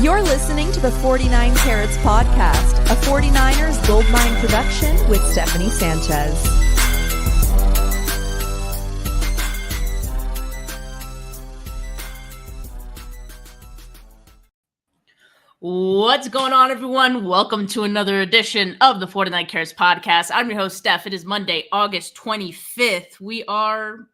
You're listening to the 49 Carats Podcast, a 49ers Goldmine production with Stephanie Sanchez. What's going on, everyone? Welcome to another edition of the 49 Carats Podcast. I'm your host, Steph. It is Monday, August 25th. We are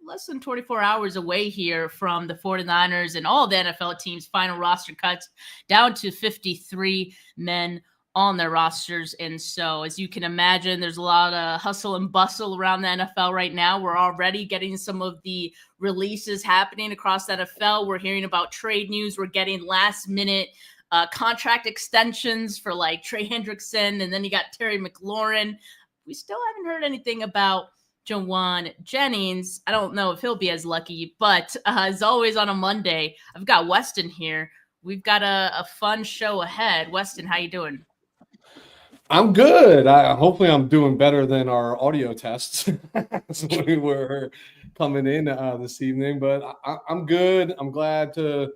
less than 24 hours away here from the 49ers and all the NFL teams' final roster cuts down to 53 men on their rosters. And so, as you can imagine, there's a lot of hustle and bustle around the NFL right now. We're already getting some of the releases happening across the NFL. We're hearing about trade news. We're getting last-minute contract extensions for like Trey Hendrickson, and then you got Terry McLaurin. We still haven't heard anything about Jawan Jennings. I don't know if he'll be as lucky, but as always on a Monday, I've got Weston here. We've got a fun show ahead. Weston, how you doing? I'm good. Hopefully I'm doing better than our audio tests as we were coming in this evening, but I'm good. I'm glad to,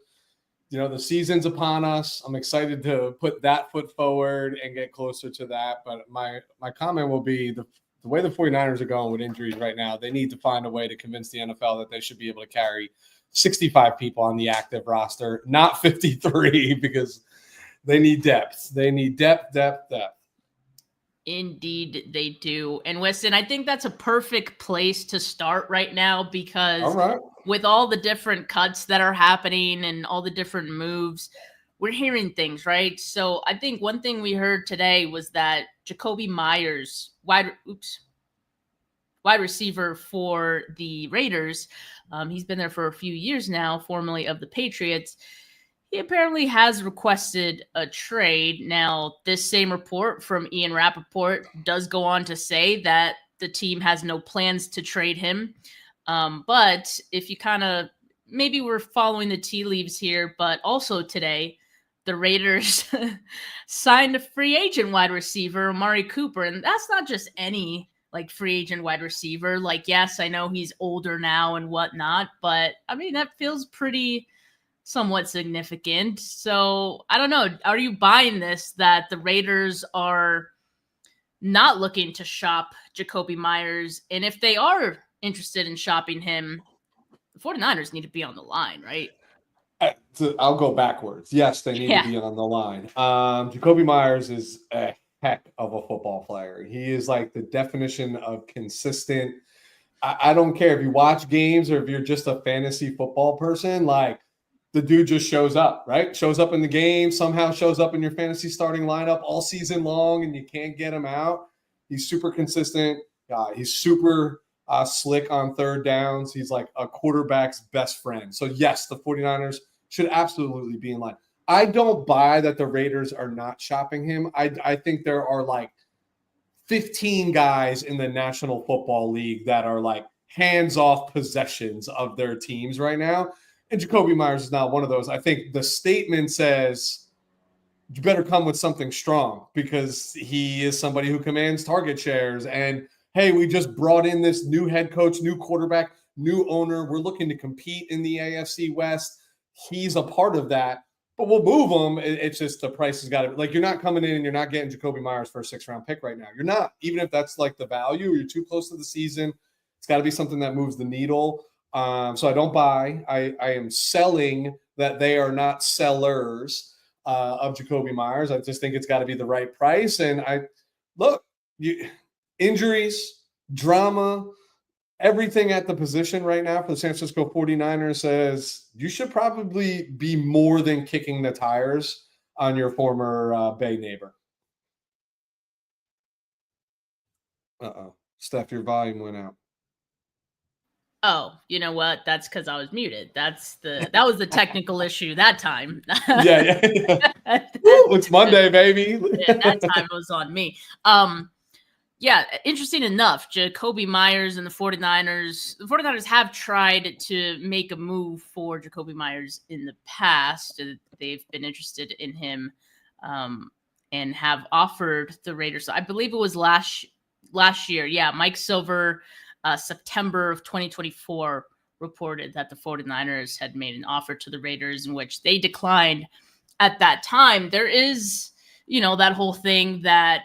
the season's upon us. I'm excited to put that foot forward and get closer to that. But my comment will be the way the 49ers are going with injuries right now, they need to find a way to convince the NFL that they should be able to carry 65 people on the active roster, not 53, because they need depth. They need depth. Indeed, they do. And Weston, I think that's a perfect place to start right now because with all the different cuts that are happening and all the different moves, we're hearing things, right? So I think one thing we heard today was that Jakobi Meyers, wide receiver for the Raiders, he's been there for a few years now, formerly of the Patriots. He apparently has requested a trade. Now, this same report from Ian Rappaport does go on to say that the team has no plans to trade him. But if you maybe we're following the tea leaves here, but also today, the Raiders signed a free agent wide receiver, Amari Cooper. And that's not just any free agent wide receiver. Yes, I know he's older now and whatnot, but I mean, that feels pretty somewhat significant. So I don't know. Are you buying this that the Raiders are not looking to shop Jakobi Meyers? And if they are interested in shopping him, the 49ers need to be on the line, right? I'll go backwards. Yes, they need to be on the line. Jakobi Meyers is a heck of a football player. He is like the definition of consistent. I don't care if you watch games or if you're just a fantasy football person, the dude just shows up, right? Shows up in the game, somehow shows up in your fantasy starting lineup all season long, and you can't get him out. He's super consistent. He's super slick on third downs. He's like a quarterback's best friend. So, yes, the 49ers should absolutely be in line. I don't buy that the Raiders are not shopping him. I think there are 15 guys in the National Football League that are hands-off possessions of their teams right now. And Jakobi Meyers is not one of those. I think the statement says you better come with something strong because he is somebody who commands target shares. And, hey, we just brought in this new head coach, new quarterback, new owner. We're looking to compete in the AFC West. He's a part of that. But we'll move him. It's just the price has got to – you're not coming in and you're not getting Jakobi Meyers for a 6th-round pick right now. You're not. Even if that's the value or you're too close to the season, it's got to be something that moves the needle. So I don't buy. I am selling that they are not sellers of Jakobi Meyers. I just think it's got to be the right price. And injuries, drama, everything at the position right now for the San Francisco 49ers says you should probably be more than kicking the tires on your former Bay neighbor. Steph, your volume went out. Oh, you know what? That's because I was muted. That was the technical issue that time. Yeah. It's Monday, baby. That time was on me. Interesting enough, Jakobi Meyers and the 49ers have tried to make a move for Jakobi Meyers in the past. They've been interested in him and have offered the Raiders. I believe it was last year. Yeah, Mike Silver, September of 2024, reported that the 49ers had made an offer to the Raiders in which they declined at that time, there is, that whole thing that,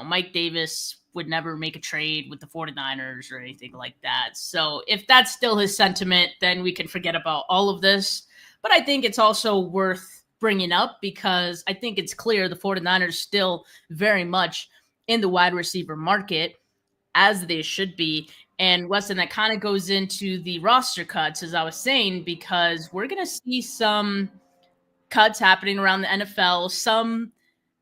Mike Davis would never make a trade with the 49ers or anything like that. So if that's still his sentiment, then we can forget about all of this. But I think it's also worth bringing up because I think it's clear the 49ers still very much in the wide receiver market, as they should be. And Weston, that kind of goes into the roster cuts, as I was saying, because we're going to see some cuts happening around the NFL, some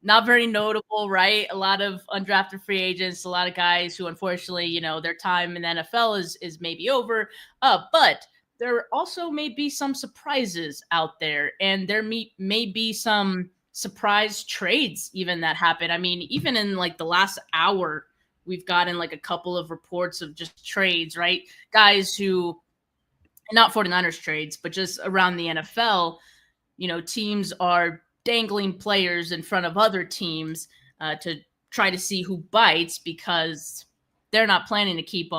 not very notable, right? A lot of undrafted free agents, a lot of guys who unfortunately, their time in the NFL is maybe over. But there also may be some surprises out there, and there may be some surprise trades even that happen. I mean, even in like the last hour, we've gotten like a couple of reports of just trades, right? Guys who, not 49ers trades, but just around the NFL, teams are dangling players in front of other teams to try to see who bites because they're not planning to keep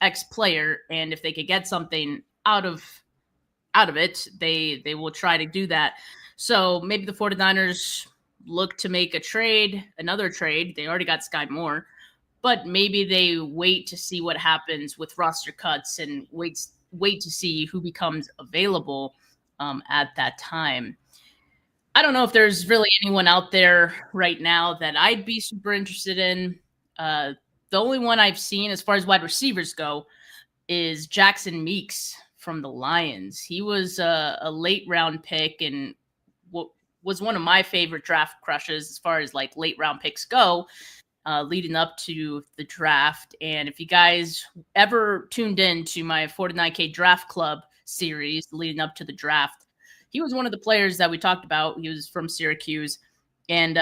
X player. And if they could get something out of it, they will try to do that. So maybe the 49ers look to make another trade. They already got Sky Moore, but maybe they wait to see what happens with roster cuts and wait to see who becomes available at that time. I don't know if there's really anyone out there right now that I'd be super interested in. The only one I've seen as far as wide receivers go is Jackson Meeks from the Lions. He was a late round pick and was one of my favorite draft crushes as far as like late round picks go, leading up to the draft. And if you guys ever tuned in to my 49K Draft Club series leading up to the draft, he was one of the players that we talked about. He was from Syracuse, and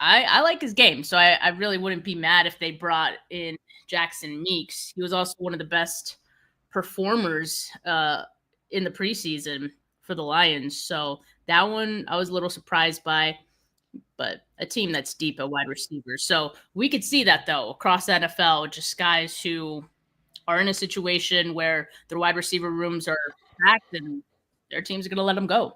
I like his game, so I really wouldn't be mad if they brought in Jackson Meeks. He was also one of the best performers in the preseason for the Lions, so that one I was a little surprised by, but a team that's deep at wide receivers. So we could see that, though, across the NFL, just guys who are in a situation where their wide receiver rooms are packed and their teams are going to let them go.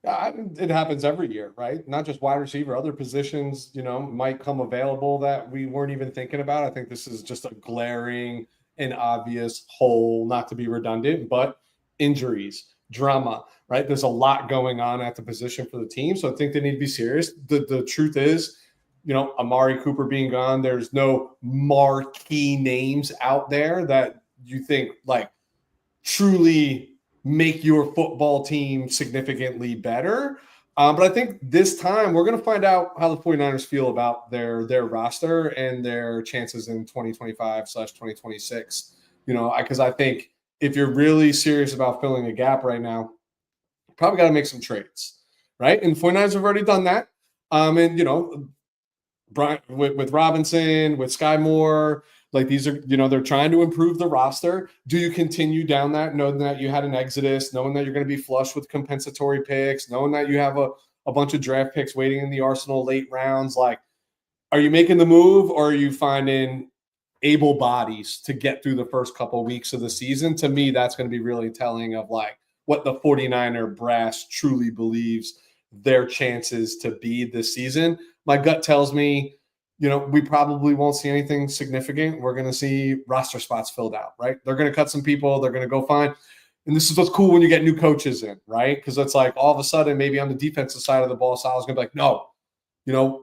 It happens every year, right? Not just wide receiver, other positions, might come available that we weren't even thinking about. I think this is just a glaring and obvious hole, not to be redundant, but injuries, drama, right? There's a lot going on at the position for the team. So I think they need to be serious. The truth is, Amari Cooper being gone, there's no marquee names out there that you think like truly make your football team significantly better. But I think this time we're going to find out how the 49ers feel about their roster and their chances in 2025/2026. Because I think if you're really serious about filling a gap right now, you probably got to make some trades, right? And the 49ers have already done that. And, Brian, with Robinson, with Sky Moore, like these are, they're trying to improve the roster. Do you continue down that, knowing that you had an exodus, knowing that you're going to be flush with compensatory picks, knowing that you have a bunch of draft picks waiting in the arsenal late rounds? Like, are you making the move, or are you finding able bodies to get through the first couple of weeks of the season? To me, that's going to be really telling of like what the 49er brass truly believes their chances to be this season. My gut tells me, we probably won't see anything significant. We're going to see roster spots filled out, right? They're going to cut some people. They're going to go find. And this is what's cool when you get new coaches in, right? Because it's like all of a sudden, maybe on the defensive side of the ball, Sal's going to be like, no,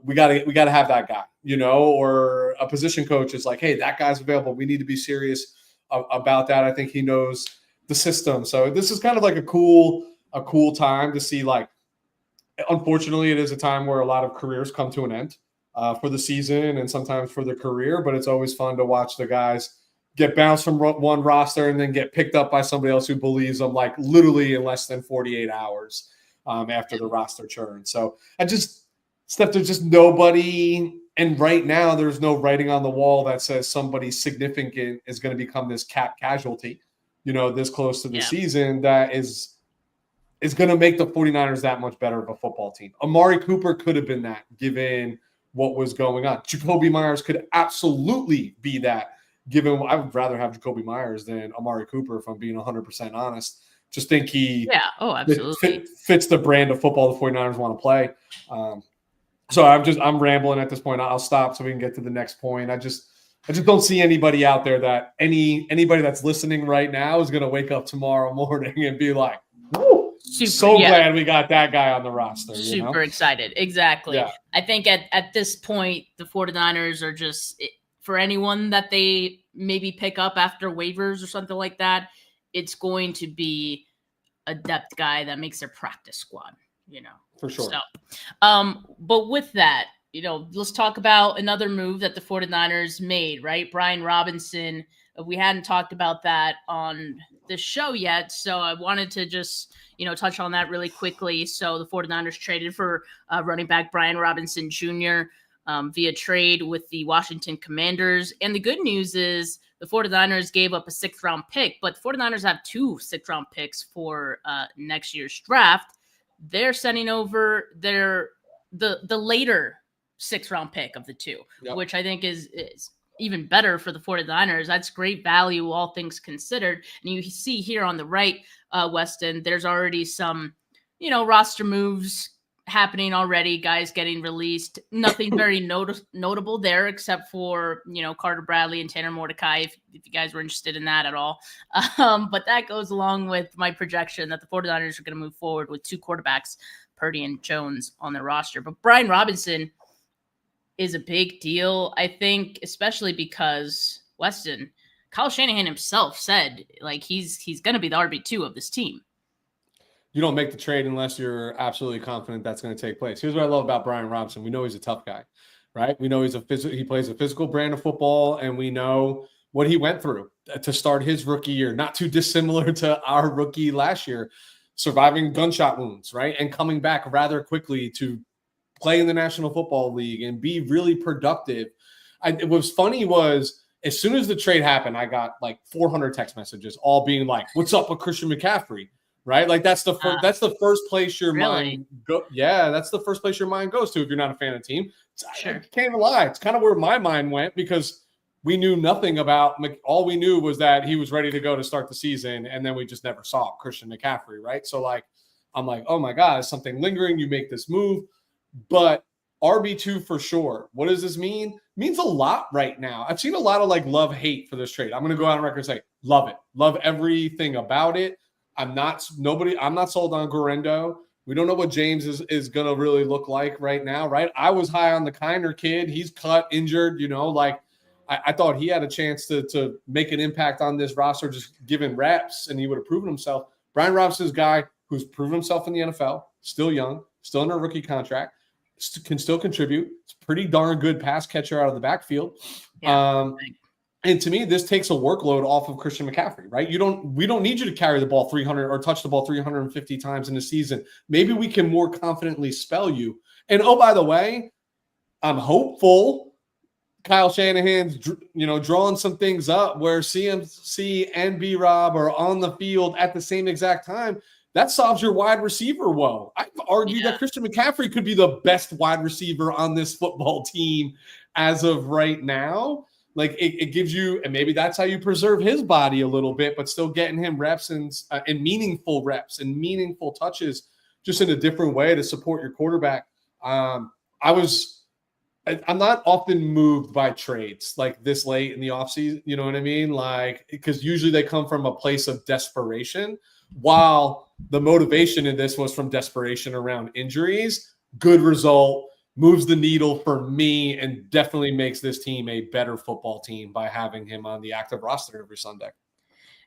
we got to have that guy, or a position coach is like, hey, that guy's available. We need to be serious about that. I think he knows the system. So this is kind of like a cool time to see. Like, unfortunately, it is a time where a lot of careers come to an end. For the season and sometimes for their career, but it's always fun to watch the guys get bounced from one roster and then get picked up by somebody else who believes them, like literally in less than 48 hours after the roster churn. So there's just nobody. And right now there's no writing on the wall that says somebody significant is going to become this cap casualty, this close to the season that is going to make the 49ers that much better of a football team. Amari Cooper could have been that given what was going on. Jacoby Myers could absolutely be that, given I would rather have Jacoby Myers than Amari Cooper, if I'm being 100% honest. Just think he absolutely fits the brand of football the 49ers want to play. So I'm rambling at this point. I'll stop so we can get to the next point. I just don't see anybody out there that anybody that's listening right now is going to wake up tomorrow morning and be like, woo, glad we got that guy on the roster. Super excited. Exactly. Yeah. I think at this point, the 49ers are just, for anyone that they maybe pick up after waivers or something like that, it's going to be a depth guy that makes their practice squad, For sure. So, but with that, let's talk about another move that the 49ers made, right? Brian Robinson. We hadn't talked about that on the show yet, so I wanted to just, touch on that really quickly. So the 49ers traded for running back Brian Robinson Jr. Via trade with the Washington Commanders. And the good news is the 49ers gave up a 6th-round pick, but the 49ers have 2 6th-round picks for next year's draft. They're sending over the later 6th-round pick of the 2, which I think is even better for the 49ers. That's great value, all things considered. And you see here on the right, Weston, there's already some, roster moves happening already, guys getting released. Nothing very notable there except for, Carter Bradley and Tanner Mordecai, if you guys were interested in that at all. But that goes along with my projection that the 49ers are going to move forward with 2 quarterbacks, Purdy and Jones, on their roster. But Brian Robinson is a big deal, I think, especially because Weston, Kyle Shanahan himself said, he's going to be the RB2 of this team. You don't make the trade unless you're absolutely confident that's going to take place. Here's what I love about Brian Robinson. We know he's a tough guy, right? We know he plays a physical brand of football, and we know what he went through to start his rookie year, not too dissimilar to our rookie last year, surviving gunshot wounds, right? And coming back rather quickly to play in the National Football League and be really productive. What was funny was as soon as the trade happened, I got 400 text messages all being like, what's up with Christian McCaffrey? Right? That's the first place your mind go. Yeah, that's the first place your mind goes to if you're not a fan of the team. Sure. I can't even lie. It's kind of where my mind went because we knew nothing about all we knew was that he was ready to go to start the season, and then we just never saw Christian McCaffrey, right? So I'm like, oh my God, is something lingering? You make this move. But RB2 for sure. What does this mean? It means a lot right now. I've seen a lot of love-hate for this trade. I'm going to go out on record and say, love it. Love everything about it. I'm not sold on Guerrero. We don't know what James is going to really look like right now, right? I was high on the Kiner kid. He's cut, injured, I thought he had a chance to make an impact on this roster just given reps, and he would have proven himself. Brian Robinson's a guy who's proven himself in the NFL, still young, still in a rookie contract, can still contribute. It's a pretty darn good pass catcher out of the backfield. Yeah, and to me, this takes a workload off of Christian McCaffrey, right? We don't need you to carry the ball 300 or touch the ball 350 times in the season. Maybe we can more confidently spell you. And oh, by the way, I'm hopeful Kyle Shanahan's, drawing some things up where CMC and B-Rob are on the field at the same exact time. That solves your wide receiver woe. I've argued that Christian McCaffrey could be the best wide receiver on this football team as of right now. It gives you, and maybe that's how you preserve his body a little bit, but still getting him reps and meaningful reps and meaningful touches just in a different way to support your quarterback. I'm not often moved by trades like this late in the offseason. You know what I mean? Because usually they come from a place of desperation, while the motivation in this was from desperation around injuries. Good result. Moves the needle for me and definitely makes this team a better football team by having him on the active roster every Sunday.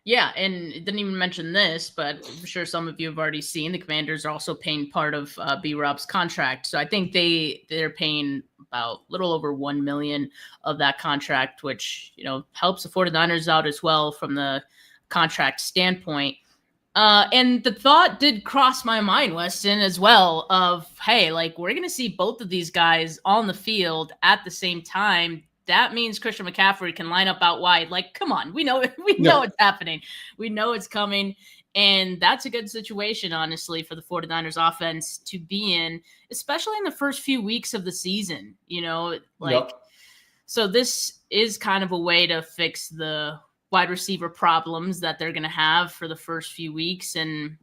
Yeah, and it didn't even mention this, but I'm sure some of you have already seen the Commanders are also paying part of B-Rob's contract. So I think they're paying about a little over $1 million of that contract, which helps the 49ers out as well from the contract standpoint. And the thought did cross my mind, Weston, as well, of, hey, we're going to see both of these guys on the field at the same time. That means Christian McCaffrey can line up out wide. Come on, we know it's happening. We know it's coming. And that's a good situation, honestly, for the 49ers offense to be in, especially in the first few weeks of the season, So this is kind of a way to fix the wide receiver problems that they're going to have for the first few weeks. And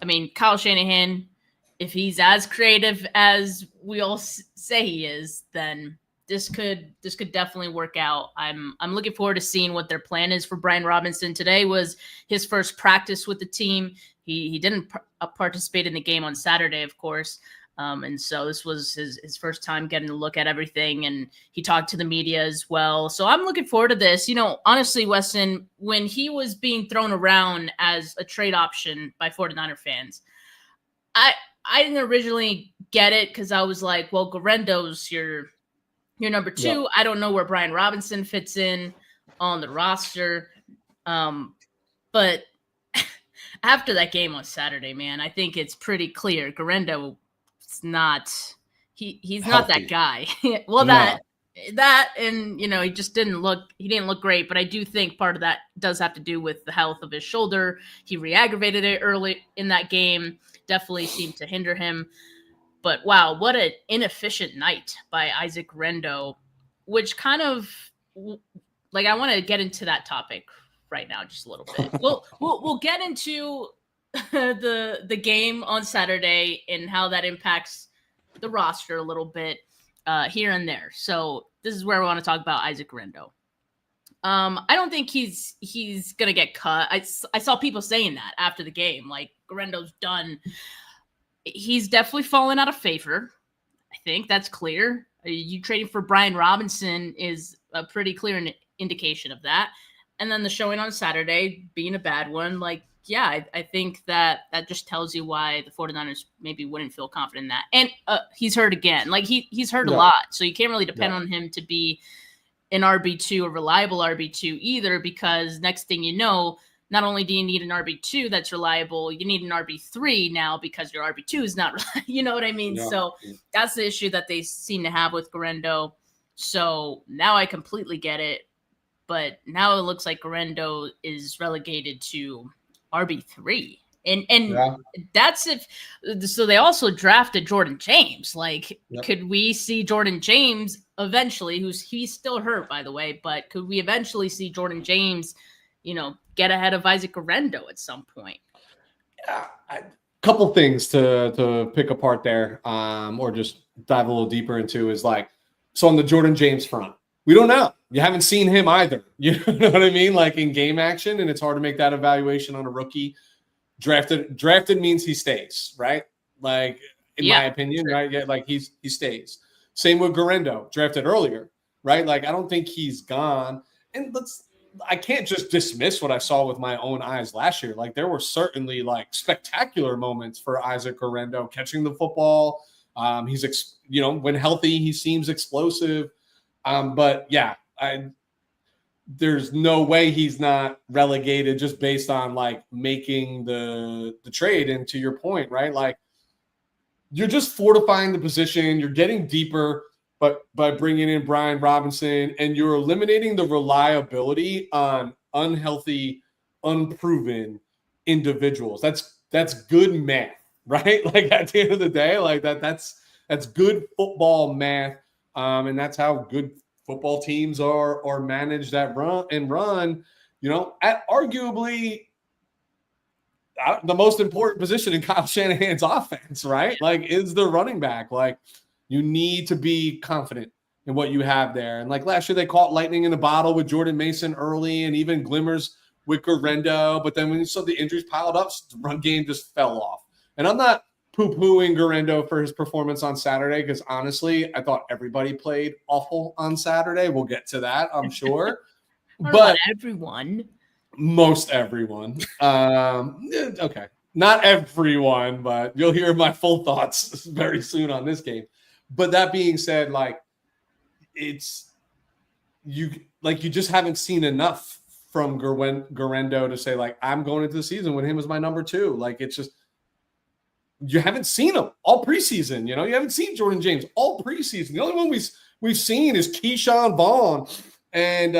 I mean, Kyle Shanahan, if he's as creative as we all say he is, then this could definitely work out. I'm looking forward to seeing what their plan is for Brian Robinson. Today was his first practice with the team. He didn't participate in the game on Saturday, of course. And so this was his first time getting to look at everything, and he talked to the media as well. So I'm looking forward to this. You know, honestly, Weston, when he was being thrown around as a trade option by 49er fans, I didn't originally get it because I was like, well, Guerendo's your number 2. Yeah. I don't know where Brian Robinson fits in on the roster. But after that game on Saturday, man, I think it's pretty clear Guerendo – he's not that guy. Well, no. that and you know, he didn't look great, but I do think part of that does have to do with the health of his shoulder. He re-aggravated it early in that game, definitely seemed to hinder him. But wow, what an inefficient night by Isaac Guerendo, which kind of like, I want to get into that topic right now just a little bit. We'll get into the game on Saturday and how that impacts the roster a little bit here and there. So this is where we want to talk about Isaac Guerendo. I don't think he's gonna get cut. I saw people saying that after the game, like Guerendo's done. He's definitely fallen out of favor. I think that's clear. You trading for Brian Robinson is a pretty clear indication of that. And then the showing on Saturday being a bad one, like, yeah, I think that just tells you why the 49ers maybe wouldn't feel confident in that. And he's hurt again. Like, he's hurt a lot, so you can't really depend on him to be an RB2, a reliable RB2 either, because next thing you know, not only do you need an RB2 that's reliable, you need an RB3 now because your RB2 is not reliable. You know what I mean? Yeah. So that's the issue that they seem to have with Guerendo. So now I completely get it. But now it looks like Guerendo is relegated to RB3. And that's if – so they also drafted Jordan James. Like, could we see Jordan James eventually, he's still hurt, by the way, but could we eventually see Jordan James, you know, get ahead of Isaac Guerendo at some point? Yeah, couple things to pick apart there, or just dive a little deeper into is like, so on the Jordan James front, we don't know. You haven't seen him either. You know what I mean? Like in game action, and it's hard to make that evaluation on a rookie. Drafted means he stays, right? Like in my opinion, right? Yeah, like he stays. Same with Guerendo, drafted earlier, right? Like I don't think he's gone. And I can't just dismiss what I saw with my own eyes last year. Like there were certainly like spectacular moments for Isaac Guerendo catching the football. He's when healthy, he seems explosive. But yeah, there's no way he's not relegated just based on like making the trade. And to your point, right? Like you're just fortifying the position. You're getting deeper, but by bringing in Brian Robinson, and you're eliminating the reliability on unhealthy, unproven individuals. That's good math, right? Like at the end of the day, like that's good football math. And that's how good football teams are managed at run, you know, at arguably the most important position in Kyle Shanahan's offense, right? Like is the running back. Like you need to be confident in what you have there. And like last year they caught lightning in the bottle with Jordan Mason early and even glimmers with Guerendo. But then when you saw the injuries piled up, the run game just fell off. And I'm not poo-pooing Guerendo for his performance on Saturday because honestly, I thought everybody played awful on Saturday. We'll get to that, I'm sure. But everyone. Most everyone. Okay. Not everyone, but you'll hear my full thoughts very soon on this game. But that being said, like you just haven't seen enough from Guerendo to say like I'm going into the season with him as my number 2. Like it's just you haven't seen him all preseason. You know, you haven't seen Jordan James all preseason. The only one we've seen is Keyshawn Vaughn and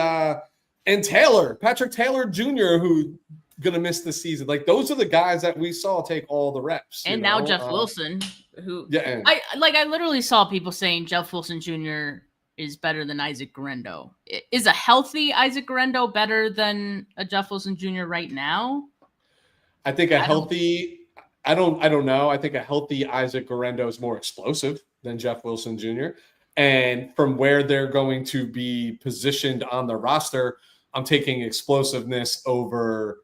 Patrick Taylor Jr., who gonna miss the season. Like those are the guys that we saw take all the reps. And now Jeff Wilson, who I literally saw people saying Jeff Wilson Jr. is better than Isaac Guerrero. Is a healthy Isaac Guerrero better than a Jeff Wilson Jr. right now? I think I don't know. I think a healthy Isaac Guerrero is more explosive than Jeff Wilson Jr. And from where they're going to be positioned on the roster, I'm taking explosiveness over.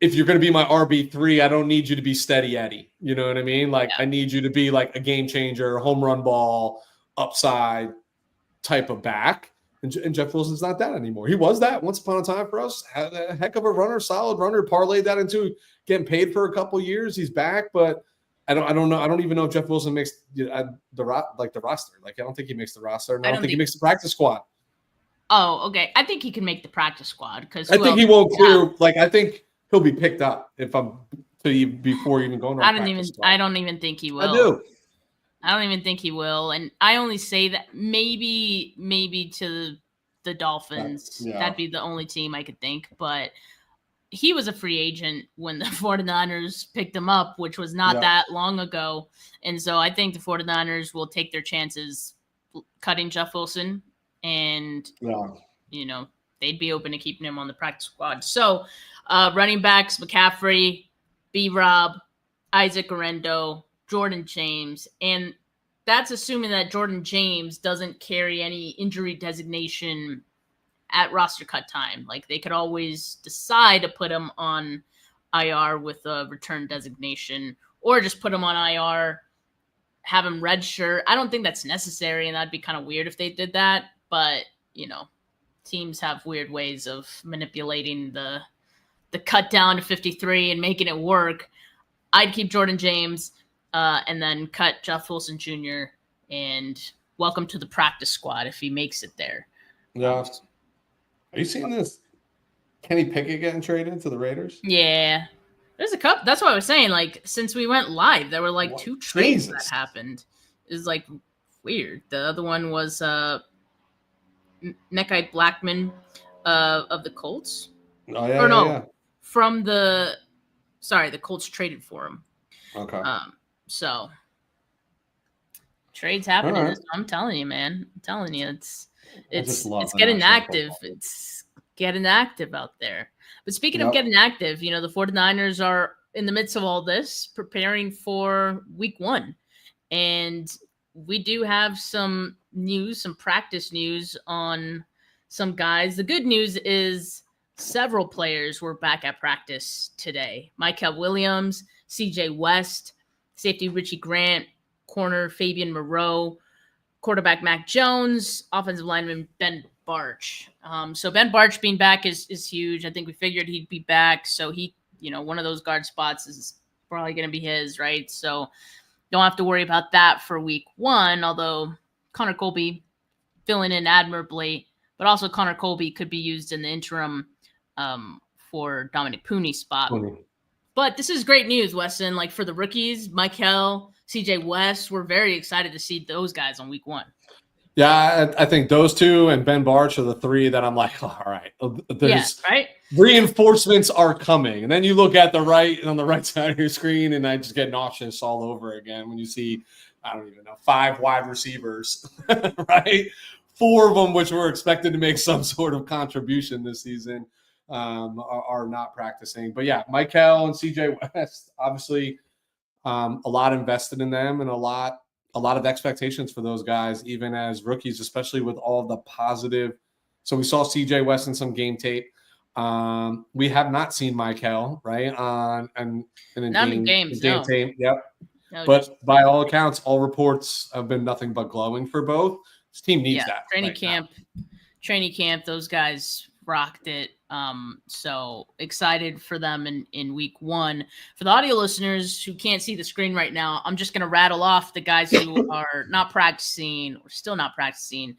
If you're going to be my RB3, I don't need you to be steady Eddie. You know what I mean? Like, I need you to be like a game changer, home run ball, upside type of back. And Jeff Wilson's not that anymore. He was that once upon a time for us. Had a heck of a runner, solid runner, parlayed that into getting paid for a couple years. He's back, but I don't know. I don't even know if Jeff Wilson makes the roster. Like, I don't think he makes the roster. And I don't think he makes the practice squad. Oh, okay. I think he can make the practice squad because I think he won't clear. Like, I think he'll be picked up before even going. I don't even think he will. I do. I don't even think he will. And I only say that maybe to the Dolphins. That'd be the only team I could think. But he was a free agent when the 49ers picked him up, which was not that long ago. And so I think the 49ers will take their chances cutting Jeff Wilson. And, they'd be open to keeping him on the practice squad. So running backs, McCaffrey, B-Rob, Isaac Guerrero, Jordan James, and that's assuming that Jordan James doesn't carry any injury designation at roster cut time. Like, they could always decide to put him on IR with a return designation, or just put him on IR, have him redshirt. I don't think that's necessary, and that'd be kind of weird if they did that. But, teams have weird ways of manipulating the cut down to 53 and making it work. I'd keep Jordan James and then cut Jeff Wilson Jr. and welcome to the practice squad if he makes it there. Yeah. Are you seeing this? Kenny Pickett getting traded to the Raiders? Yeah. There's a couple. That's what I was saying. Like, since we went live, there were like two trades that happened. It's like weird. The other one was Nekai Blackman of the Colts. Oh, yeah. Or no, yeah. From the Colts traded for him. Okay. So trades happening. Right. I'm telling you, man. I'm telling you, it's getting active. It's getting active out there. But speaking of getting active, the 49ers are in the midst of all this, preparing for week 1. And we do have some news, some practice news on some guys. The good news is several players were back at practice today. Mykel Williams, CJ West, safety Richie Grant, corner Fabian Moreau, quarterback Mac Jones, offensive lineman Ben Barch. So Ben Barch being back is huge. I think we figured he'd be back. So he, one of those guard spots is probably going to be his, right? So don't have to worry about that for week 1, although Connor Colby filling in admirably, but also Connor Colby could be used in the interim for Dominic Pooney's spot. But this is great news, Weston. Like, for the rookies, Mykel, CJ West, we're very excited to see those guys on week 1. Yeah, I think those two and Ben Barch are the 3 that I'm like, all right. Right? Reinforcements are coming. And then you look at on the right side of your screen, and I just get nauseous all over again when you see, I don't even know, 5 wide receivers, right? 4 of them, which were expected to make some sort of contribution this season, are not practicing. But yeah, Mykel and CJ West, obviously a lot invested in them, and a lot of expectations for those guys, even as rookies, especially with all the positive. So we saw CJ West in some game tape. We have not seen Mykel, right? In games, game tape. Yep. No, but by all accounts, all reports have been nothing but glowing for both. This team needs that. Training camp, those guys rocked it. So excited for them in week 1. For the audio listeners who can't see the screen right now, I'm just going to rattle off the guys who are not practicing or still not practicing.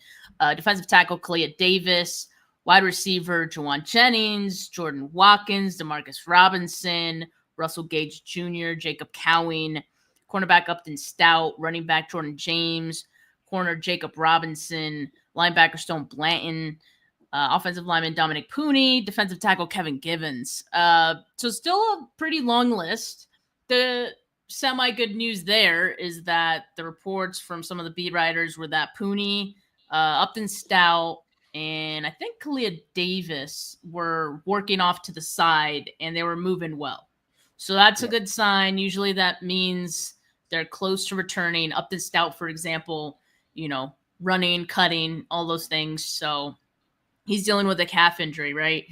Defensive tackle Kalia Davis, wide receiver Juwan Jennings, Jordan Watkins, Demarcus Robinson, Russell Gage Jr., Jacob Cowing, cornerback Upton Stout, running back Jordan James, corner Jacob Robinson, linebacker Stone Blanton, offensive lineman Dominic Pooney, defensive tackle Kevin Givens. So still a pretty long list. The semi-good news there is that the reports from some of the beat writers were that Pooney, Upton Stout, and I think Kalia Davis were working off to the side and they were moving well. So that's a good sign. Usually that means they're close to returning. Upton Stout, for example, running, cutting, all those things. So he's dealing with a calf injury, right?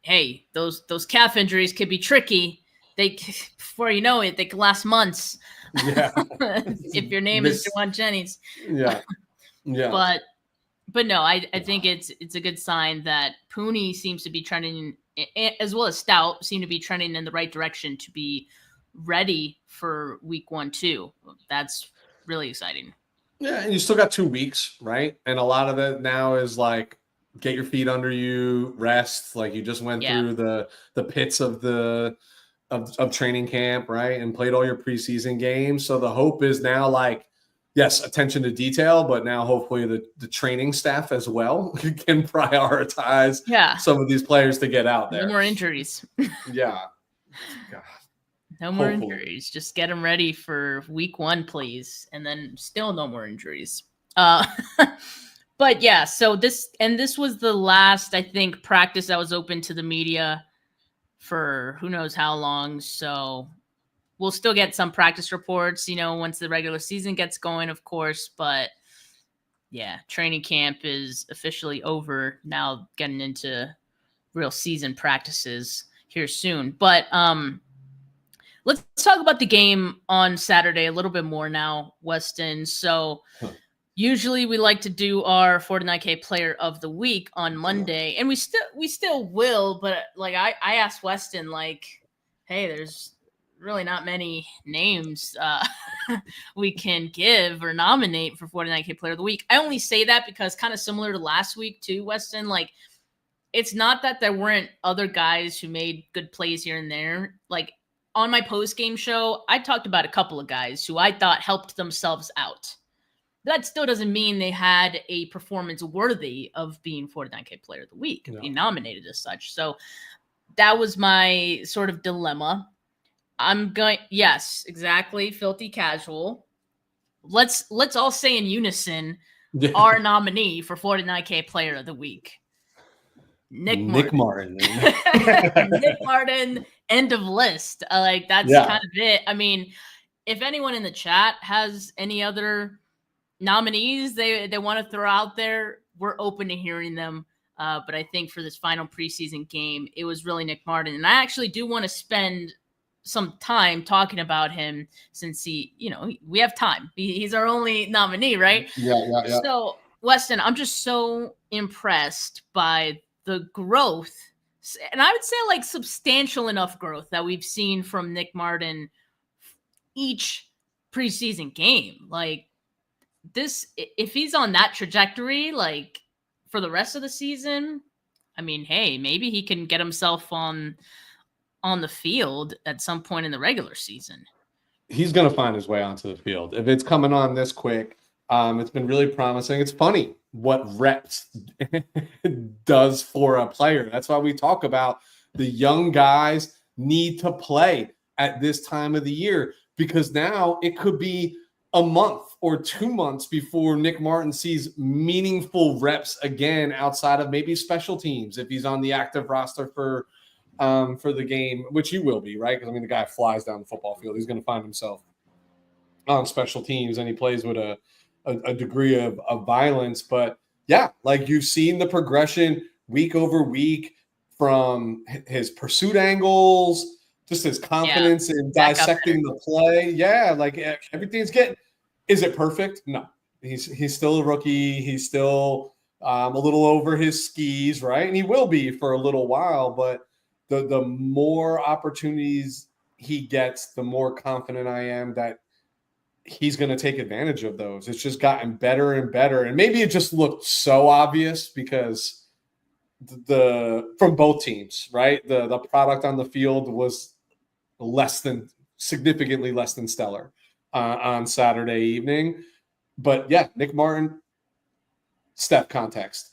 Hey, those calf injuries could be tricky. Before you know it, they can last months. Yeah. If your name is Juwan Jennings. Yeah. Yeah. But no, I think it's a good sign that Pooney seems to be trending, as well as Stout seem to be trending in the right direction to be ready for week 1 too. That's really exciting. Yeah, and you still got 2 weeks, right? And a lot of that now is like get your feet under you, rest. Like you just went through the pits of of training camp, right? And played all your preseason games. So the hope is now like, yes, attention to detail, but now hopefully the training staff as well can prioritize some of these players to get out there. No more injuries. Yeah. God. No more injuries. Just get them ready for week 1, please. And then still no more injuries. But yeah, so this was the last, I think, practice that was open to the media for who knows how long. So we'll still get some practice reports, once the regular season gets going, of course. But yeah, training camp is officially over now, getting into real season practices here soon. But let's talk about the game on Saturday a little bit more now, Weston. So usually we like to do our 49K player of the week on Monday, and we still will, but like I asked Weston, like, hey, there's really not many names we can give or nominate for 49K player of the week. I only say that because kind of similar to last week too, Weston, like it's not that there weren't other guys who made good plays here and there. Like on my post-game show, I talked about a couple of guys who I thought helped themselves out. That still doesn't mean they had a performance worthy of being 49K player of the week, being nominated as such. So that was my sort of dilemma. Yes, exactly. Filthy casual. Let's all say in unison our nominee for 49K player of the week. Nick Martin. Nick Martin, end of list. Like that's kind of it. I mean, if anyone in the chat has any other nominees they want to throw out there, we're open to hearing them. But I think for this final preseason game, it was really Nick Martin. And I actually do want to spend some time talking about him since we have time. He's our only nominee, right? Yeah. So, Weston, I'm just so impressed by the growth. And I would say like substantial enough growth that we've seen from Nick Martin each preseason game. Like this, if he's on that trajectory, like for the rest of the season, I mean, hey, maybe he can get himself on the field at some point in the regular season. He's going to find his way onto the field. If it's coming on this quick, it's been really promising. It's funny what reps does for a player. That's why we talk about the young guys need to play at this time of the year, because now it could be a month or 2 months before Nick Martin sees meaningful reps again outside of maybe special teams if he's on the active roster for the game, which he will be, right? Because I mean, the guy flies down the football field. He's going to find himself on special teams, and he plays with a degree of violence. But yeah, like you've seen the progression week over week from his pursuit angles, just his confidence in dissecting the play. Yeah, like everything's getting. Is it perfect? No. He's still a rookie. He's still a little over his skis, right? And he will be for a little while, but the more opportunities he gets, the more confident I am that he's going to take advantage of those. It's just gotten better and better. And maybe it just looked so obvious because from both teams, right? The product on the field was significantly less than stellar on Saturday evening. But yeah, Nick Martin, Steph context.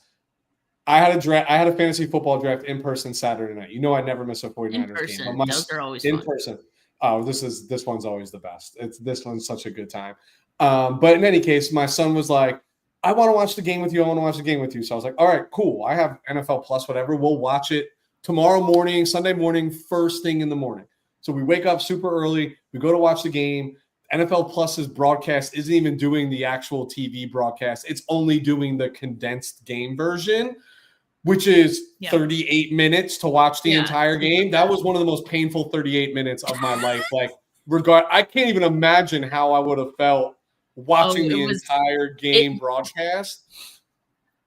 I had a fantasy football draft in person Saturday night. I never miss a 49ers game. Those are always in fun. person. Oh, this one's always the best. This one's such a good time. But in any case, my son was like, I want to watch the game with you. I want to watch the game with you. So I was like, all right, cool. I have NFL Plus, whatever. We'll watch it tomorrow morning, Sunday morning, first thing in the morning. So we wake up super early. We go to watch the game. NFL Plus's broadcast isn't even doing the actual TV broadcast. It's only doing the condensed game version, which is 38 minutes to watch the entire game. That was one of the most painful 38 minutes of my life. Like, I can't even imagine how I would have felt watching the entire game broadcast.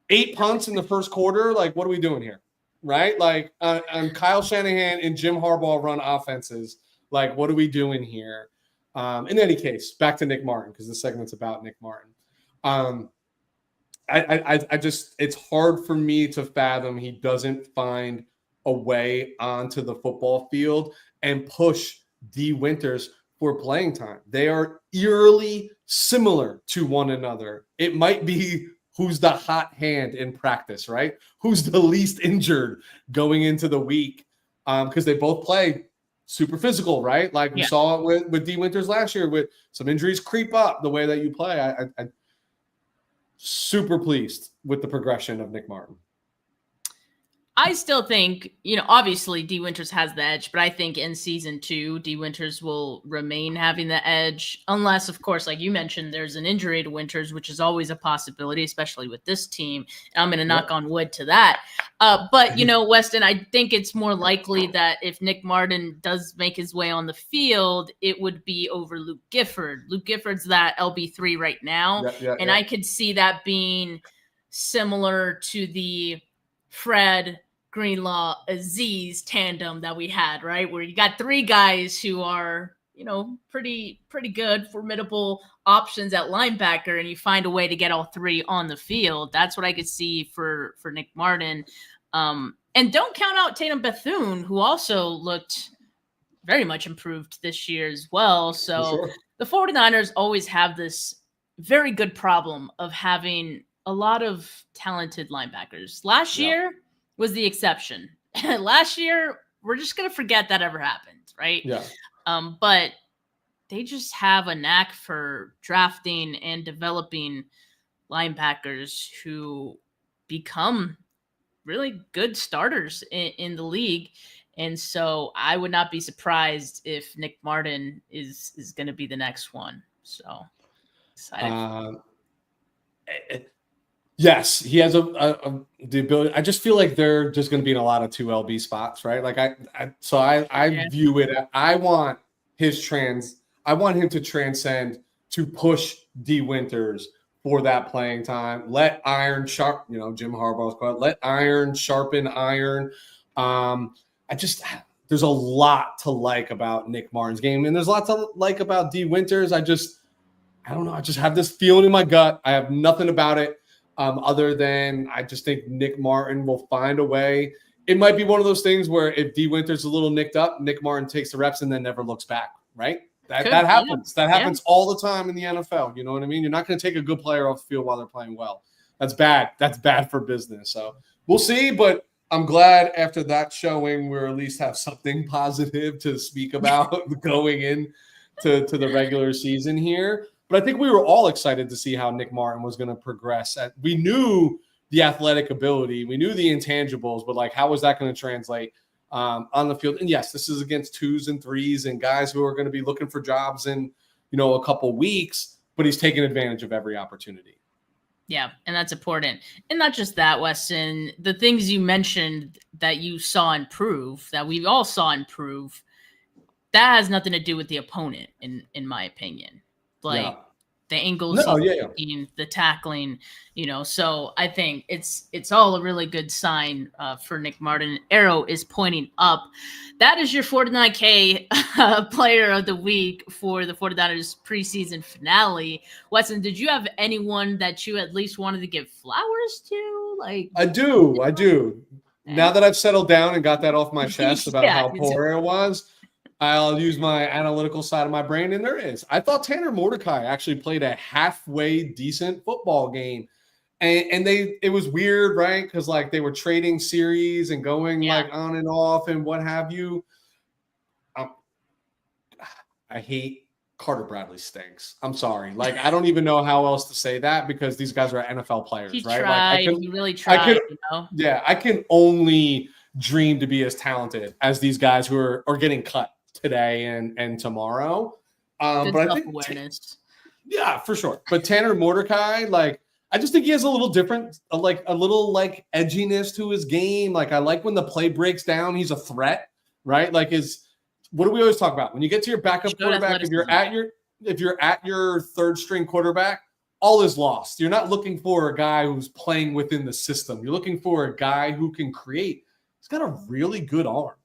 8 punts in the first quarter. Like, what are we doing here? Right? Like, on Kyle Shanahan and Jim Harbaugh run offenses. Like, what are we doing here? In any case, back to Nick Martin, because this segment's about Nick Martin. I just, it's hard for me to fathom he doesn't find a way onto the football field and push D Winters for playing time. They are eerily similar to one another. It might be who's the hot hand in practice, right? Who's the least injured going into the week, because they both play super physical, right? Like we saw it with D Winters last year, with some injuries creep up the way that you play. I super pleased with the progression of Nick Martin. I still think, obviously D Winters has the edge, but I think in season 2, D Winters will remain having the edge unless, of course, like you mentioned, there's an injury to Winters, which is always a possibility, especially with this team. And I'm going to knock on wood to that. But, Weston, I think it's more likely that if Nick Martin does make his way on the field, it would be over Luke Gifford. Luke Gifford's that LB3 right now. And I could see that being similar to the Fred Greenlaw Aziz tandem that we had, right? Where you got 3 guys who are, pretty good, formidable options at linebacker, and you find a way to get all 3 on the field. That's what I could see for Nick Martin. And don't count out Tatum Bethune, who also looked very much improved this year as well. So the 49ers always have this very good problem of having a lot of talented linebackers. Last year was the exception. Last year, we're just going to forget that ever happened, right? Yeah. But they just have a knack for drafting and developing linebackers who become really good starters in the league. And so I would not be surprised if Nick Martin is going to be the next one. So excited. Yes, he has the ability. I just feel like they're just going to be in a lot of 2 LB spots, right? Like I view it. I want him to transcend, to push D Winters for that playing time. Let iron sharp, Jim Harbaugh's quote, let iron sharpen iron. There's a lot to like about Nick Martin's game, and there's a lot to like about D Winters. I don't know. I just have this feeling in my gut. I have nothing about it. Other than I just think Nick Martin will find a way. It might be one of those things where if D Winters is a little nicked up, Nick Martin takes the reps and then never looks back, right? That happens. That happens all the time in the NFL. You know what I mean? You're not going to take a good player off the field while they're playing well. That's bad. That's bad for business. So we'll see, but I'm glad after that showing we at least have something positive to speak about going into the regular season here. But I think we were all excited to see how Nick Martin was going to progress. We knew the athletic ability. We knew the intangibles, but like, how was that going to translate on the field? And yes, this is against 2s and 3s and guys who are going to be looking for jobs in, a couple weeks, but he's taking advantage of every opportunity. Yeah, and that's important. And not just that, Weston, the things you mentioned that you saw improve, that we all saw improve, that has nothing to do with the opponent, in my opinion. Like the angles, the tackling, so I think it's all a really good sign for Nick Martin. Arrow is pointing up. That is your 49K player of the week for the 49ers preseason finale. Weston, did you have anyone that you at least wanted to give flowers to? Like, I do. Now that I've settled down and got that off my chest about how poor it was, I'll use my analytical side of my brain, and there is. I thought Tanner Mordecai actually played a halfway decent football game. And it was weird, right? Because like they were trading series and going like on and off and what have you. I hate Carter Bradley stinks. I'm sorry. Like, I don't even know how else to say that because these guys are NFL players, He right? tried. Like, He really tried, you know? Yeah, I can only dream to be as talented as these guys who are getting cut today and tomorrow. Good But I think self-awareness. yeah, for sure. But Tanner Mordecai, like, I just think he has a little different, like a little like edginess to his game. Like, I like when the play breaks down, he's a threat, right? Like, what do we always talk about? When you get to your backup quarterback, if you're at your third string quarterback, all is lost. You're not looking for a guy who's playing within the system. You're looking for a guy who can create. He's got a really good arm.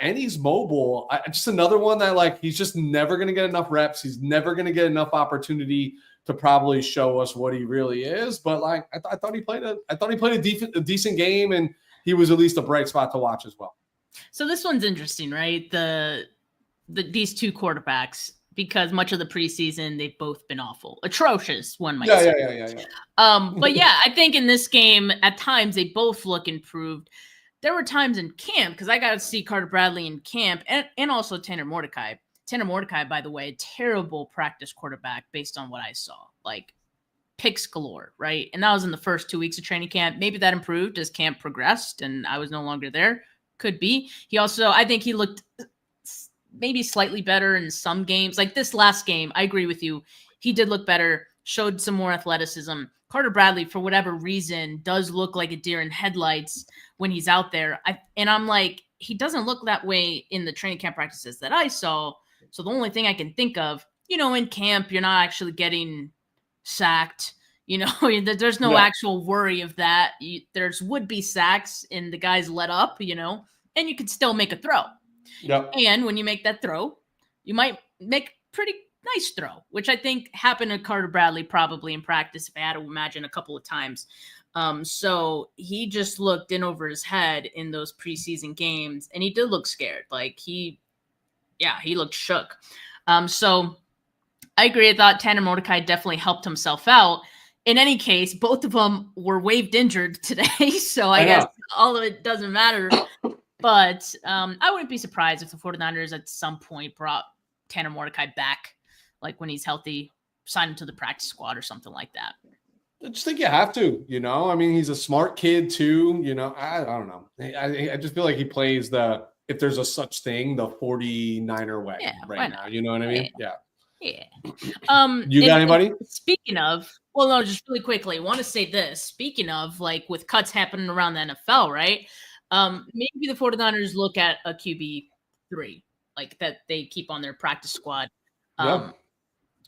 And he's mobile. Just another one that, like, he's just never going to get enough reps. He's never going to get enough opportunity to probably show us what he really is. But like, I thought he played a decent game, and he was at least a bright spot to watch as well. So this one's interesting, right? These two quarterbacks, because much of the preseason they've both been awful, atrocious. One might say. Yeah. But yeah, I think in this game at times they both look improved. There were times in camp, because I got to see Carter Bradley in camp, and also Tanner Mordecai. Tanner Mordecai, by the way, terrible practice quarterback based on what I saw. Like, picks galore, right? And that was in the first 2 weeks of training camp. Maybe that improved as camp progressed and I was no longer there. Could be. He also, I think he looked maybe slightly better in some games. Like this last game, I agree with you. He did look better, showed some more athleticism. Carter Bradley, for whatever reason, does look like a deer in headlights when he's out there. I'm like, he doesn't look that way in the training camp practices that I saw. So the only thing I can think of, in camp, you're not actually getting sacked. There's no actual worry of that. There's would-be sacks and the guys let up, and you can still make a throw. Yep. And when you make that throw, you might make a pretty nice throw, which I think happened to Carter Bradley probably in practice, if I had to imagine, a couple of times. So he just looked in over his head in those preseason games, and he did look scared. Like he looked shook. So I agree. I thought Tanner Mordecai definitely helped himself out. In any case, both of them were waived injured today, so I guess all of it doesn't matter. But I wouldn't be surprised if the 49ers at some point brought Tanner Mordecai back, like when he's healthy, sign him to the practice squad or something like that. I just think you have to, I mean, he's a smart kid too, I don't know. I just feel like he plays if there's a such thing, the 49er way right now. You know what I mean? Yeah. You got anybody? Speaking of, well, no, just really quickly, I want to say this. Speaking of, like, with cuts happening around the NFL, right? Maybe the 49ers look at a QB3, like that they keep on their practice squad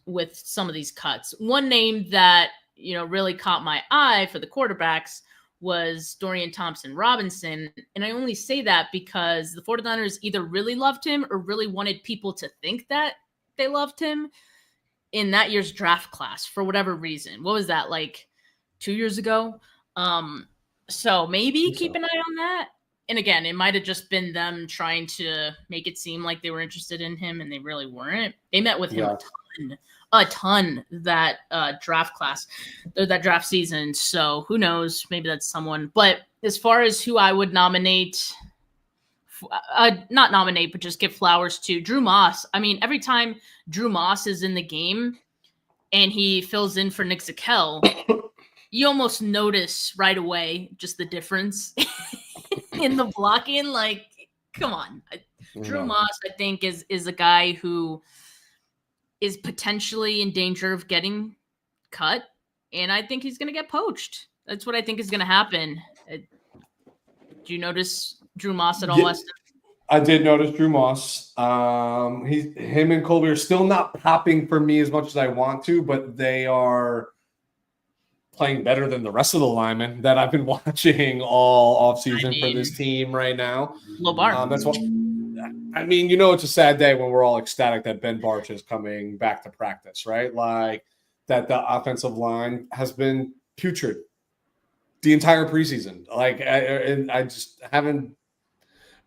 with some of these cuts. One name that, really caught my eye for the quarterbacks was Dorian Thompson-Robinson. And I only say that because the 49ers either really loved him or really wanted people to think that they loved him in that year's draft class for whatever reason. What was that, like 2 years ago? So maybe keep an eye on that. And again, it might have just been them trying to make it seem like they were interested in him and they really weren't. They met with him a ton that draft class, that draft season. So who knows? Maybe that's someone. But as far as who I would nominate, not nominate, but just give flowers to, Drew Moss. I mean, every time Drew Moss is in the game and he fills in for Nick Zakel, you almost notice right away just the difference in the blocking. Like, come on. Drew Moss, I think, is a guy who is potentially in danger of getting cut, and I think he's going to get poached. That's what I think is going to happen. Do you notice Drew Moss at all, Weston? I did notice Drew Moss. Him and Colby are still not popping for me as much as I want to, but they are playing better than the rest of the linemen that I've been watching all offseason for this team right now. Low bar. That's what I mean. It's a sad day when we're all ecstatic that Ben Barch is coming back to practice, right? Like that the offensive line has been putrid the entire preseason. Like I just haven't.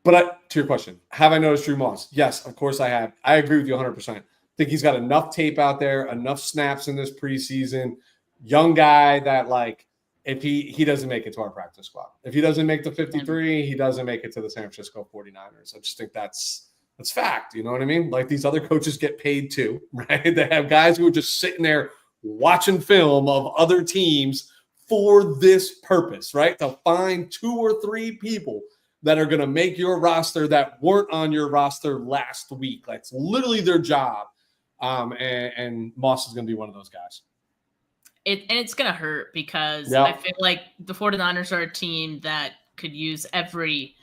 But to your question, have I noticed Drew Moss? Yes, of course I have. I agree with you 100%. I think he's got enough tape out there, enough snaps in this preseason. Young guy that, like, if he doesn't make it to our practice squad, if he doesn't make the 53, he doesn't make it to the San Francisco 49ers. I just think that's That's fact. You know what I mean? Like these other coaches get paid too, right? They have guys who are just sitting there watching film of other teams for this purpose, right? To find 2 or 3 people that are going to make your roster that weren't on your roster last week. That's literally their job. And Moss is going to be one of those guys. It's going to hurt because I feel like the 49ers are a team that could use every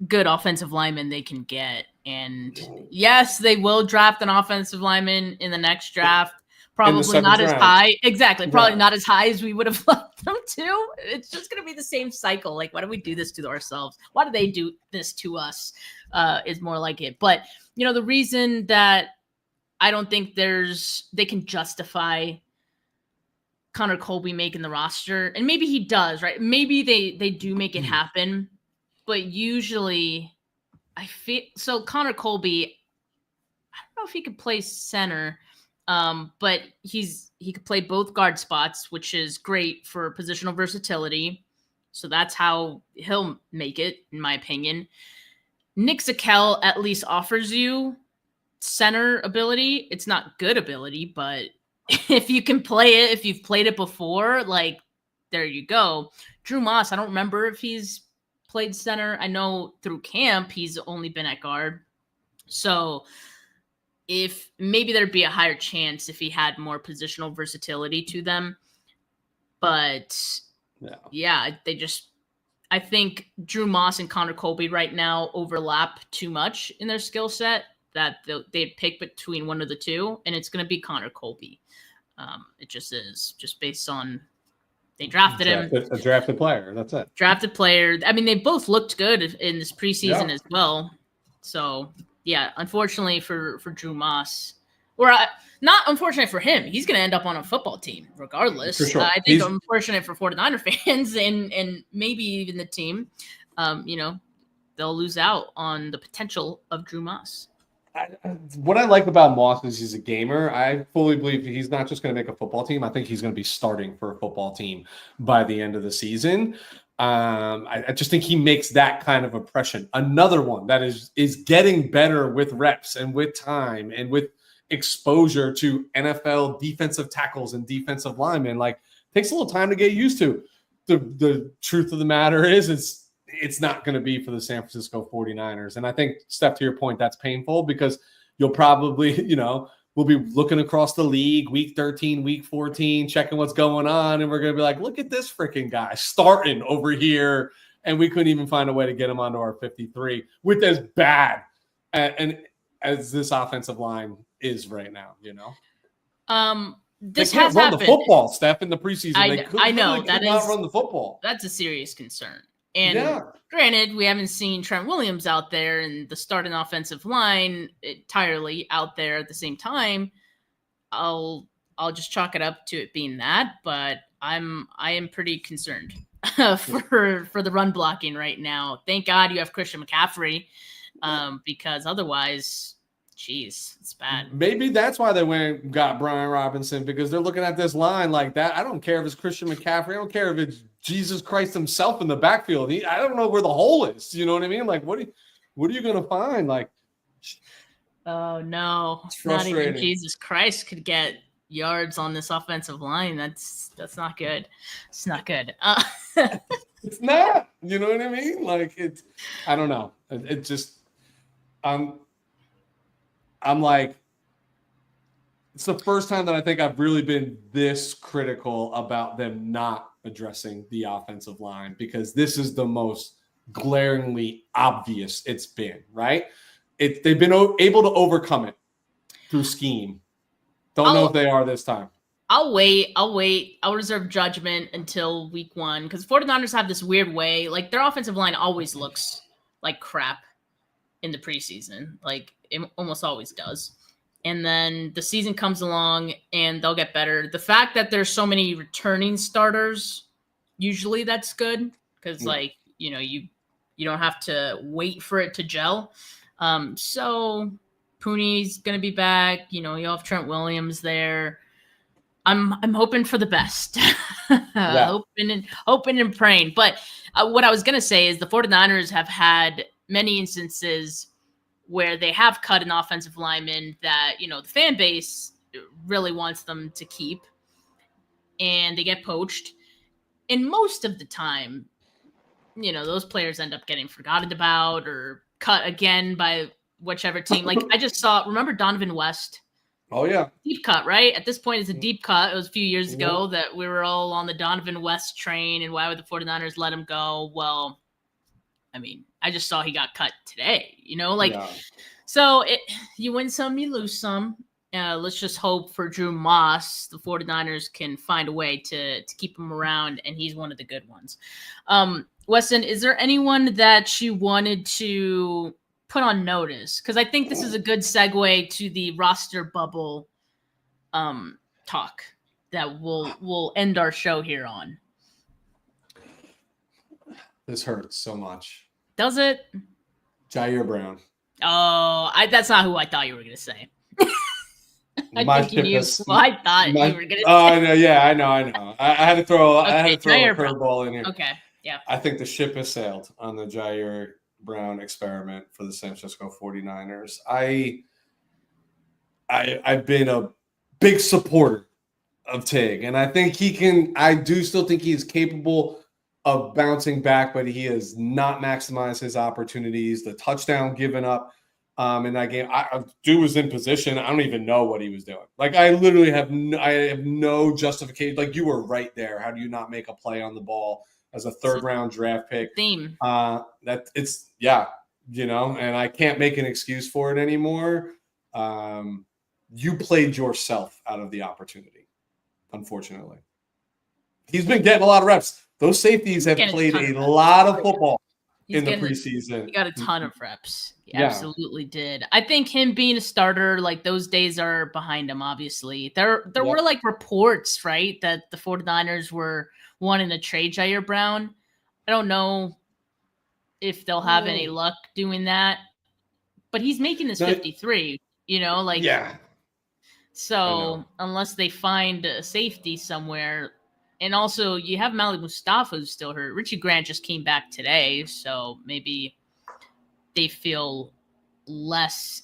good offensive lineman they can get. And yes, they will draft an offensive lineman in the next draft. Probably not as high. Exactly. Probably not as high as we would have liked them to. It's just going to be the same cycle. Like, why do we do this to ourselves? Why do they do this to us? Is more like it. But, the reason that I don't think they can justify Connor Colby making the roster, and maybe he does, right? Maybe they do make it happen. But usually I feel so Connor Colby, I don't know if he could play center. But he could play both guard spots, which is great for positional versatility. So that's how he'll make it, in my opinion. Nick Zakelj at least offers you center ability. It's not good ability, but if you can play it, if you've played it before, like, there you go. Drew Moss, I don't remember if he's played center. I know through camp he's only been at guard. So if maybe there'd be a higher chance if he had more positional versatility to them. But I think Drew Moss and Connor Colby right now overlap too much in their skill set that they'd pick between one of the two, and it's going to be Connor Colby. It just is, just based on they drafted him. A drafted player, that's it. Drafted player. I mean, they both looked good in this preseason as well. So, yeah, unfortunately for Drew Moss, or not unfortunate for him, he's going to end up on a football team regardless. For sure. I think unfortunate for 49er fans and maybe even the team. They'll lose out on the potential of Drew Moss. What I like about Moss is he's a gamer. I fully believe he's not just going to make a football team. I think he's going to be starting for a football team by the end of the season. I just think he makes that kind of impression. Another one that is getting better with reps and with time and with exposure to NFL defensive tackles and defensive linemen. Like, takes a little time to get used to. The truth of the matter is it's not going to be for the San Francisco 49ers. And I think, Steph, to your point, that's painful because you'll probably, we'll be looking across the league week 13, week 14, checking what's going on. And we're going to be like, look at this freaking guy starting over here. And we couldn't even find a way to get him onto our 53 with as bad and as this offensive line is right now, This they can't has run happened. The football, Steph, in the preseason. I know that not run the football. That's a serious concern. And granted, we haven't seen Trent Williams out there and the starting offensive line entirely out there at the same time. I'll just chalk it up to it being that, but I am pretty concerned for the run blocking right now. Thank God you have Christian McCaffrey, because otherwise, geez, it's bad. Maybe that's why they went and got Brian Robinson, because they're looking at this line like that. I don't care if it's Christian McCaffrey. I don't care if it's Jesus Christ himself in the backfield. I don't know where the hole is. You know what I mean? Like, what are you going to find? Like, oh no, not even Jesus Christ could get yards on this offensive line. That's not good. It's not good. It's not. You know what I mean? Like, I don't know. It just I'm like, it's the first time that I think I've really been this critical about them not addressing the offensive line, because this is the most glaringly obvious it's been, right? They've been able to overcome it through scheme. Don't know if they are this time. I'll wait. I'll reserve judgment until week 1, because 49ers have this weird way. Like, their offensive line always looks like crap in the preseason. Like, it almost always does. And then the season comes along and they'll get better. The fact that there's so many returning starters, usually that's good, because you don't have to wait for it to gel. So Pooney's going to be back. You have Trent Williams there. I'm hoping for the best. Hoping and praying. But what I was going to say is the 49ers have had many instances where they have cut an offensive lineman that, the fan base really wants them to keep, and they get poached. And most of the time, those players end up getting forgotten about or cut again by whichever team. Like I just remember Donovan West? Oh, yeah. Deep cut, right? At this point, it's a deep cut. It was a few years ago that we were all on the Donovan West train, and why would the 49ers let him go? Well, I mean, I just saw he got cut today, So you win some, you lose some. Let's just hope for Drew Moss, the 49ers can find a way to keep him around, and he's one of the good ones. Weston, is there anyone that you wanted to put on notice? Because I think this is a good segue to the roster bubble talk that we'll end our show here on. This hurts so much. Does it? Jair Brown. Oh, that's not who I thought you were going to say. I thought you were going to say. Oh, I know. Yeah, I know. I had to throw a curveball in here. Okay, yeah. I think the ship has sailed on the Jair Brown experiment for the San Francisco 49ers. I've been a big supporter of Tig, and I think I do still think he is capable of bouncing back, but he has not maximized his opportunities. The touchdown given up in that game, dude was in position. I don't even know what he was doing. Like I literally have no justification. Like you were right there. How do you not make a play on the ball as a third round draft pick? Theme. And I can't make an excuse for it anymore. You played yourself out of the opportunity, unfortunately. He's been getting a lot of reps. Those safeties have played a lot of football in the preseason. He got a ton of reps. He absolutely did. I think him being a starter, like those days are behind him, obviously. There were like reports, right, that the 49ers were wanting to trade Jair Brown. I don't know if they'll have any luck doing that. But he's making his 53, Yeah. So unless they find a safety somewhere. And also, you have Malik Mustafa who's still hurt. Richie Grant just came back today, so maybe they feel less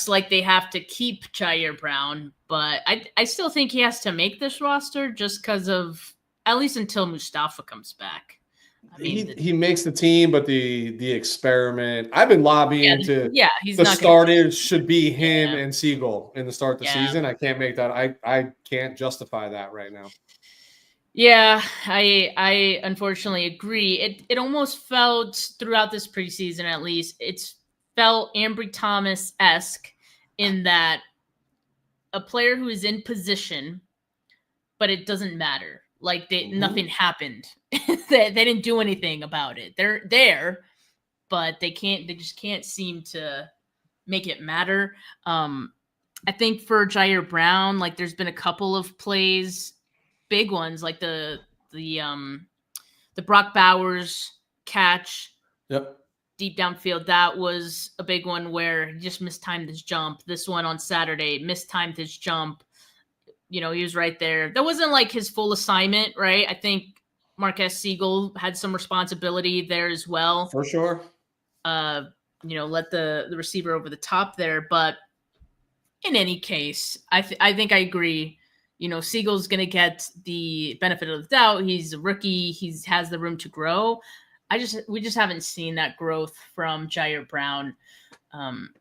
like they have to keep Jair Brown. But I still think he has to make this roster just because of, at least until Mustafa comes back. I mean, he makes the team, but the experiment. I've been lobbying he's the not starters should be him and Siegel in the start of the season. I can't make that. I can't justify that right now. Yeah, I unfortunately agree. It almost felt throughout this preseason, at least, it's felt Ambry Thomas-esque in that a player who is in position, but it doesn't matter. Like nothing happened. They didn't do anything about it. They're there, but they just can't seem to make it matter. I think for Jair Brown, like there's been a couple of plays, big ones, like the Brock Bowers catch. Yep. Deep downfield. That was a big one where he just mistimed his jump. This one on Saturday, mistimed his jump. He was right there. That wasn't like his full assignment, right? I think Marquez Siegel had some responsibility there as well. For sure. Let the receiver over the top there. But in any case, I think I agree. Siegel's going to get the benefit of the doubt. He's a rookie. He has the room to grow. We just haven't seen that growth from Jair Brown. Can't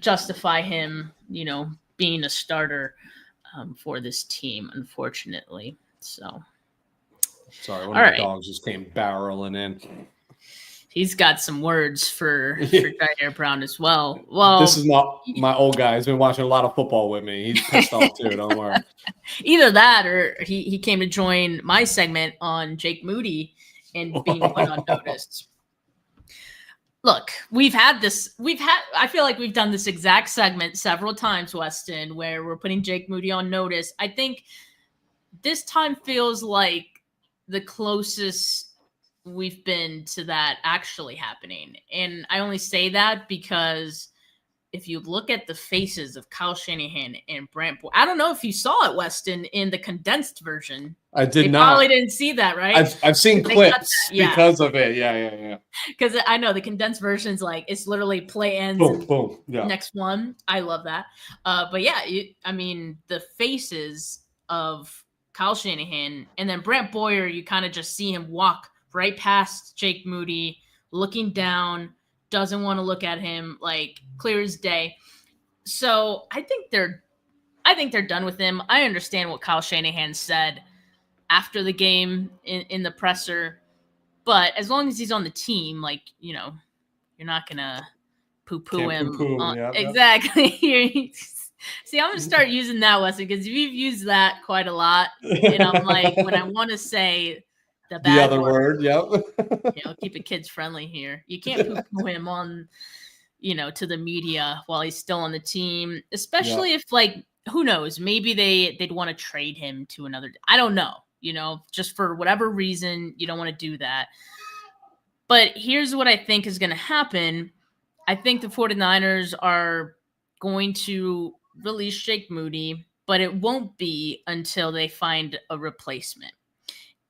justify him, being a starter for this team, unfortunately. So sorry, one of the dogs just came barreling in. He's got some words for Jair Brown as well. Well, this is my old guy. He's been watching a lot of football with me. He's pissed off too. Don't worry. Either that, or he came to join my segment on Jake Moody and being put on notice. Look, I feel like we've done this exact segment several times, Weston, where we're putting Jake Moody on notice. I think this time feels like the closest we've been to that actually happening. And I only say that because if you look at the faces of Kyle Shanahan and Brant Boyer, I don't know if you saw it, Weston, in the condensed version. I did they not. Probably didn't see that, right? I've seen clips because of it. Yeah. Because I know the condensed version's like it's literally play ends. Boom, boom. Yeah. Next one. I love that. But yeah, I mean the faces of Kyle Shanahan and then Brant Boyer, you kind of just see him walk right past Jake Moody, looking down, doesn't want to look at him, like clear as day. So I think they're done with him. I understand what Kyle Shanahan said after the game in the presser, but as long as he's on the team, like, you're not gonna poo-poo him. Exactly. See, I'm gonna start using that, Wesley, because you've used that quite a lot. And I'm like, when I want to say the other word, yep. Keep it kids friendly here. You can't poo-poo him on, to the media while he's still on the team, especially if, like, who knows, maybe they'd want to trade him to another. I don't know, just for whatever reason, you don't want to do that. But here's what I think is going to happen. I think the 49ers are going to release Jake Moody, but it won't be until they find a replacement.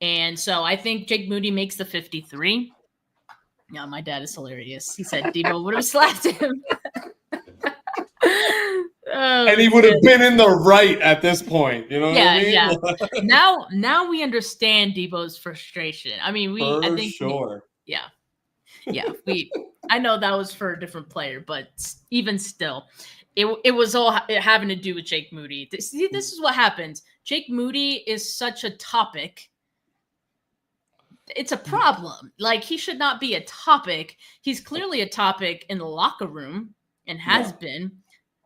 And so I think Jake Moody makes the 53. Yeah, my dad is hilarious. He said Debo would have slapped him. And he would have been in the right at this point. You know what I mean? Yeah. Now we understand Debo's frustration. I mean, I think sure. Yeah. I know that was for a different player, but even still, it was all having to do with Jake Moody. See, this is what happens. Jake Moody is such a topic. It's a problem. Like, he should not be a topic. He's clearly a topic in the locker room and has been.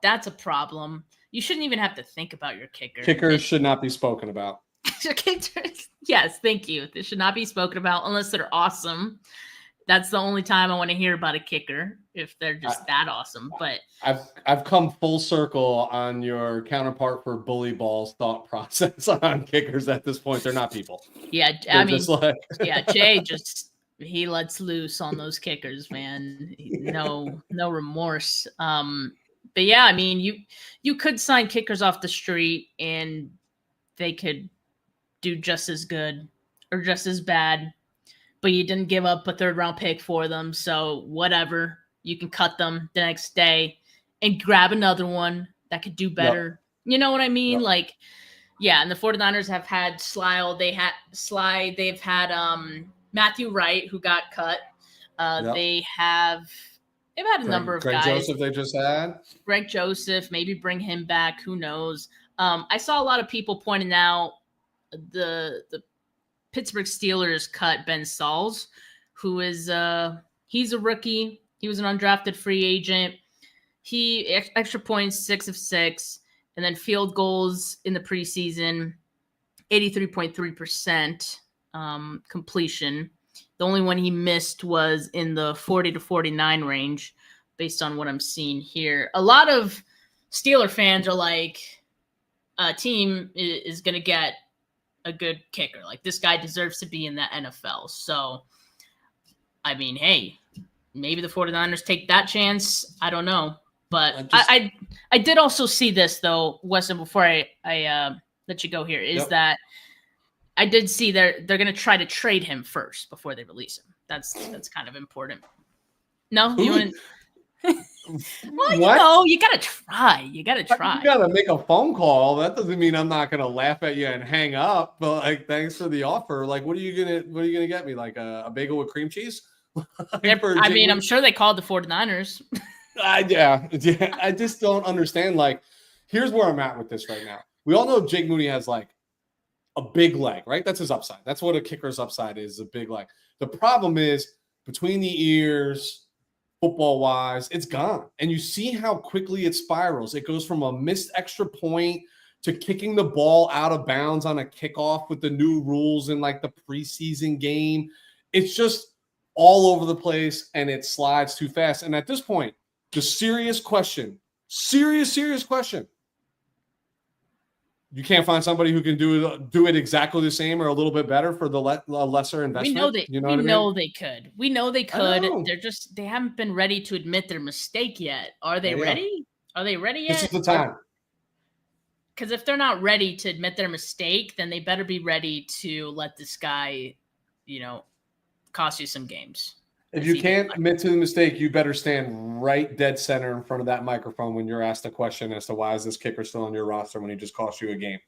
That's a problem. You shouldn't even have to think about your kicker. Kickers should not be spoken about. Yes, thank you. They should not be spoken about unless they're awesome. That's the only time I want to hear about a kicker, if they're just that awesome. But I've come full circle on your counterpart for bully balls thought process on kickers at this point. They're not people. Yeah, Jay he lets loose on those kickers, man. No remorse. But yeah, I mean, you could sign kickers off the street and they could do just as good or just as bad. But you didn't give up a third-round pick for them, so whatever. You can cut them the next day and grab another one that could do better. Yep. You know what I mean? Yep. Like, yeah, and the 49ers have had Slyle. They've had Matthew Wright, who got cut. They've had a number of guys. Greg Joseph they just had. Greg Joseph, maybe bring him back. Who knows? I saw a lot of people pointing out the Pittsburgh Steelers cut Ben Sauls, who is he's a rookie. He was an undrafted free agent. He extra points 6 of 6, and then field goals in the preseason, 83.3% completion. The only one he missed was in the 40 to 49 range, based on what I'm seeing here. A lot of Steeler fans are like, a team is going to get a good kicker. Like, this guy deserves to be in the NFL. So, I mean, hey, maybe the 49ers take that chance. I don't know. But I did also see this, though, Weston, before I let you go here, is that I did see they're going to try to trade him first before they release him. That's kind of important. No? You want Well, you gotta try. You gotta make a phone call. That doesn't mean I'm not gonna laugh at you and hang up. But like, thanks for the offer. Like, what are you gonna get me? Like a bagel with cream cheese? I'm sure they called the 49ers. Yeah. I just don't understand. Like, here's where I'm at with this right now. We all know Jake Moody has like a big leg, right? That's his upside. That's what a kicker's upside is, a big leg. The problem is between the ears, football wise, it's gone. And you see how quickly it spirals. It goes from a missed extra point to kicking the ball out of bounds on a kickoff with the new rules in like the preseason game. It's just all over the place and it slides too fast. And at this point, the serious question, You can't find somebody who can do it exactly the same or a little bit better for the lesser investment. We know they could. We know they could. They haven't been ready to admit their mistake yet. Are they ready? Are they ready yet? This is the time. Because if they're not ready to admit their mistake, then they better be ready to let this guy, cost you some games. If you can't admit to the mistake, you better stand right dead center in front of that microphone when you're asked a question as to why is this kicker still on your roster when he just cost you a game.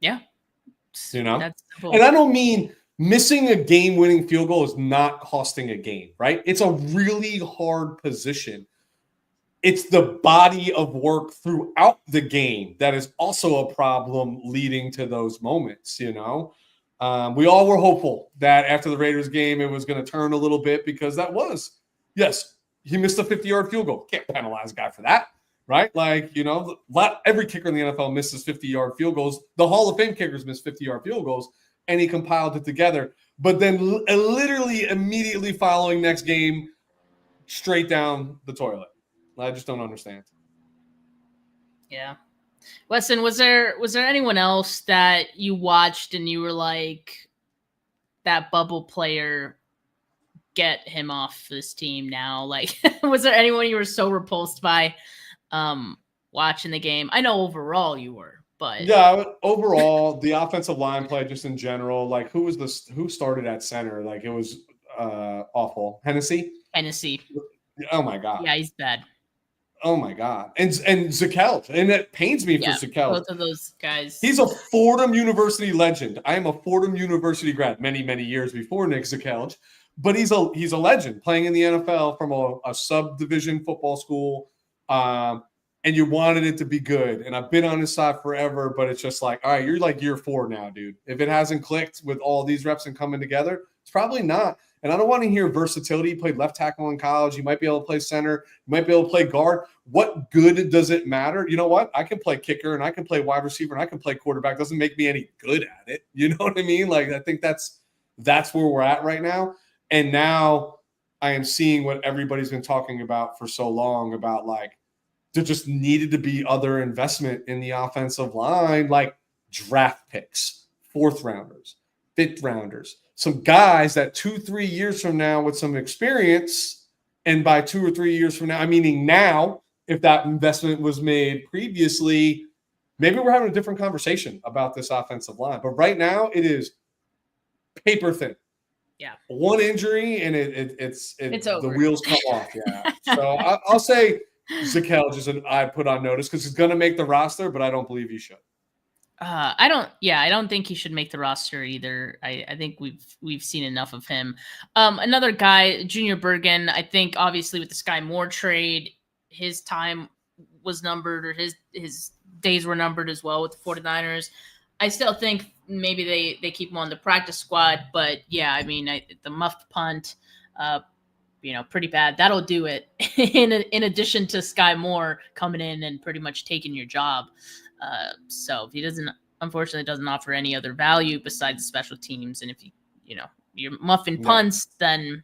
Yeah. And I don't mean missing a game-winning field goal is not costing a game, right? It's a really hard position. It's the body of work throughout the game that is also a problem leading to those moments, We all were hopeful that after the Raiders game, it was going to turn a little bit because yes, he missed a 50-yard field goal. Can't penalize a guy for that, right? Every kicker in the NFL misses 50-yard field goals. The Hall of Fame kickers miss 50-yard field goals, and he compiled it together. But then literally immediately following next game, straight down the toilet. I just don't understand. Yeah. Weston, was there anyone else that you watched and you were like, that bubble player, get him off this team now? Like, was there anyone you were so repulsed by watching the game? I know overall you were, but yeah, overall the offensive line play just in general, like who started at center? Like it was awful. Hennessy. Oh my God. Yeah, he's bad. Oh my God. And Zakelj. And it pains me for Zakelj. Both of those guys. He's a Fordham University legend. I am a Fordham University grad many, many years before Nick Zakelj. But he's a legend playing in the NFL from a subdivision football school. And you wanted it to be good. And I've been on his side forever, but it's just like, all right, you're like year 4 now, dude. If it hasn't clicked with all these reps and coming together, it's probably not. And I don't want to hear versatility. He played left tackle in college. He might be able to play center. He might be able to play guard. What good does it matter? You know what? I can play kicker and I can play wide receiver and I can play quarterback. Doesn't make me any good at it. You know what I mean? Like, I think that's where we're at right now. And now I am seeing what everybody's been talking about for so long about, like, there just needed to be other investment in the offensive line, like draft picks, 4th rounders, 5th rounders. Some guys that 2-3 years from now with some experience, and by 2 or 3 years from now, I'm meaning now, if that investment was made previously, maybe we're having a different conversation about this offensive line. But right now, it is paper thin. Yeah. One injury, and it's over. The wheels come off. Yeah. So I'll say Zakelj I put on notice because he's going to make the roster, but I don't believe he should. I don't think he should make the roster either. I think we've seen enough of him. Another guy, Junior Bergen, I think obviously with the Sky Moore trade, his time was numbered, or his days were numbered as well with the 49ers. I still think maybe they keep him on the practice squad, but yeah, I mean, the muffed punt, pretty bad. That'll do it. in addition to Sky Moore coming in and pretty much taking your job. So if he unfortunately doesn't offer any other value besides special teams, and if you're muffing punts, then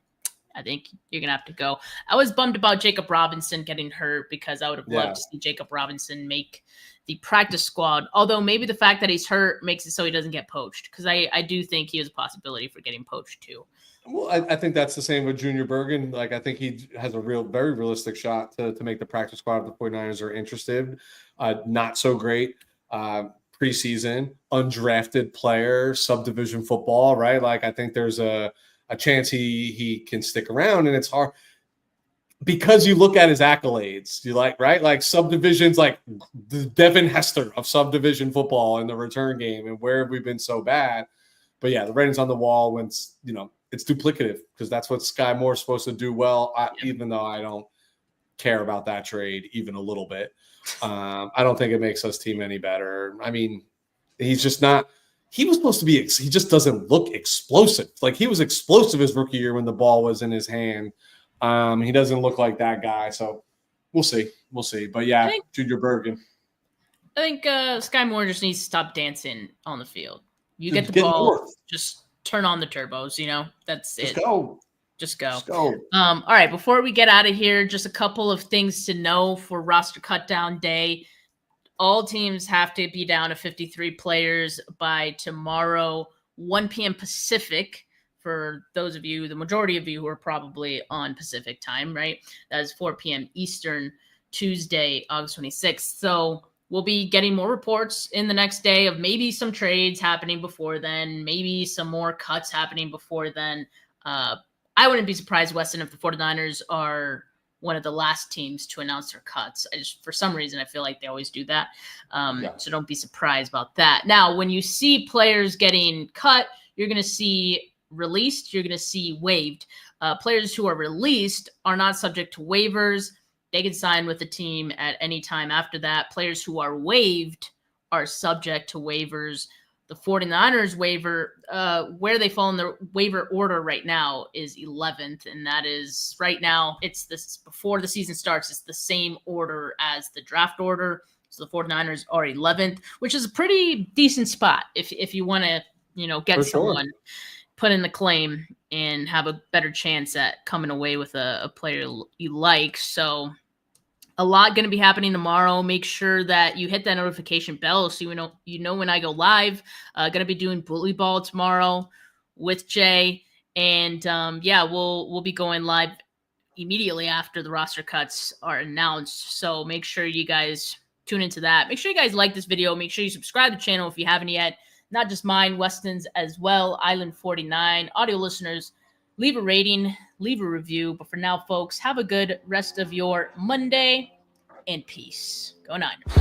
I think you're gonna have to go. I was bummed about Jacob Robinson getting hurt because I would have loved to see Jacob Robinson make the practice squad. Although maybe the fact that he's hurt makes it so he doesn't get poached, because I do think he has a possibility for getting poached too. Well, I think that's the same with Junior Bergen. Like, I think he has a very realistic shot to make the practice squad if the 49ers are interested. Not so great preseason, undrafted player, subdivision football, right? Like, I think there's a chance he can stick around, and it's hard because you look at his accolades. You right? Like, subdivisions, like the Devin Hester of subdivision football in the return game, and where have we been so bad? But yeah, the writing's on the wall when it's duplicative, because that's what Sky Moore is supposed to do well, even though I don't care about that trade even a little bit. I don't think it makes us team any better. I mean, he's just not – he was supposed to be – he just doesn't look explosive. Like, he was explosive his rookie year when the ball was in his hand. He doesn't look like that guy, so we'll see. We'll see. But, yeah, Junior Bergen. I think Sky Moore just needs to stop dancing on the field. You get the ball, just – turn on the turbos, that's it. Just go. All right, before we get out of here, just a couple of things to know for roster cutdown day. all teams have to be down to 53 players by tomorrow, 1 p.m. Pacific. For those of you, the majority of you who are probably on Pacific time, right? That is 4 p.m. Eastern, Tuesday, August 26th. So we'll be getting more reports in the next day of maybe some trades happening before then, maybe some more cuts happening before then. I wouldn't be surprised, Weston, if the 49ers are one of the last teams to announce their cuts. For some reason, I feel like they always do that. So don't be surprised about that. Now, when you see players getting cut, you're going to see released, you're going to see waived. Players who are released are not subject to waivers. They can sign with the team at any time after that. Players who are waived are subject to waivers. The 49ers waiver, where they fall in the waiver order right now is 11th. And that is right now, it's this before the season starts, it's the same order as the draft order. So the 49ers are 11th, which is a pretty decent spot if you want to, get someone, put in the claim and have a better chance at coming away with a player you like. So a lot going to be happening tomorrow. Make sure that you hit that notification bell so you know when I go live. Going to be doing Bully Ball tomorrow with Jay. And we'll be going live immediately after the roster cuts are announced. So make sure you guys tune into that. Make sure you guys like this video. Make sure you subscribe to the channel if you haven't yet. Not just mine, Weston's as well, Island 49. Audio listeners, leave a rating, leave a review. But for now, folks, have a good rest of your Monday, and peace. Go Niners.